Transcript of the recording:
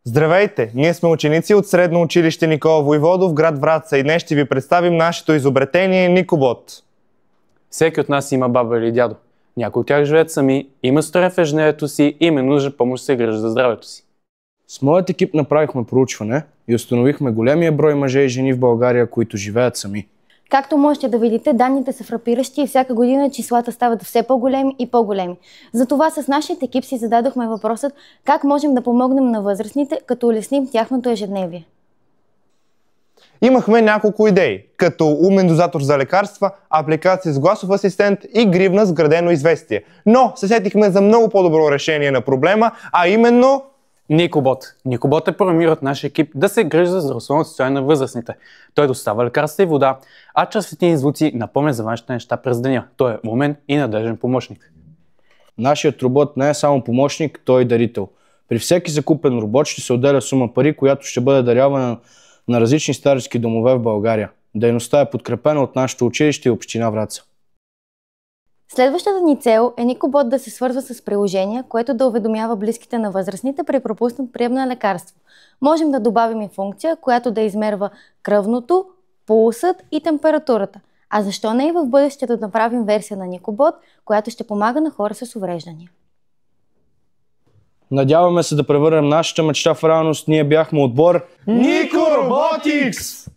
Здравейте! Ние сме ученици от Средно училище Никола Войводов, град Враца и днес ще ви представим нашето изобретение Никобот. Всеки от нас има баба или дядо. Някои от тях живеят сами, имат строя в ежедневието си и има нужда помощ да се грижат за здравето си. С моят екип направихме проучване и установихме големия брой мъже и жени в България, които живеят сами. Както можете да видите, данните са фрапиращи и всяка година числата стават все по-големи и по-големи. Затова с нашия екип си зададохме въпросът как можем да помогнем на възрастните, като улесним тяхното ежедневие. Имахме няколко идеи, като умен дозатор за лекарства, апликация с гласов асистент и гривна с градено известие. Но се сетихме за много по-добро решение на проблема, а именно... Никобот. Никобот е програмиран от нашия екип да се грижи за здравословното състояние на възрастните. Той доставя лекарства и вода, а чрез светлини звуци напомня за важните неща през деня. Той е умен и надежден помощник. Нашият робот не е само помощник, той е дарител. При всеки закупен робот ще се отделя сума пари, която ще бъде дарявана на различни старчески домове в България. Дейността е подкрепена от нашето училище и община Враца. Следващата ни цел е Никобот да се свързва с приложение, което да уведомява близките на възрастните при пропуснат прием на лекарство. Можем да добавим и функция, която да измерва кръвното, пулсът и температурата. А защо не и в бъдеще да направим версия на Никобот, която ще помага на хора с увреждания? Надяваме се да превърнем нашата мечта в реалност. Ние бяхме отбор Никороботикс!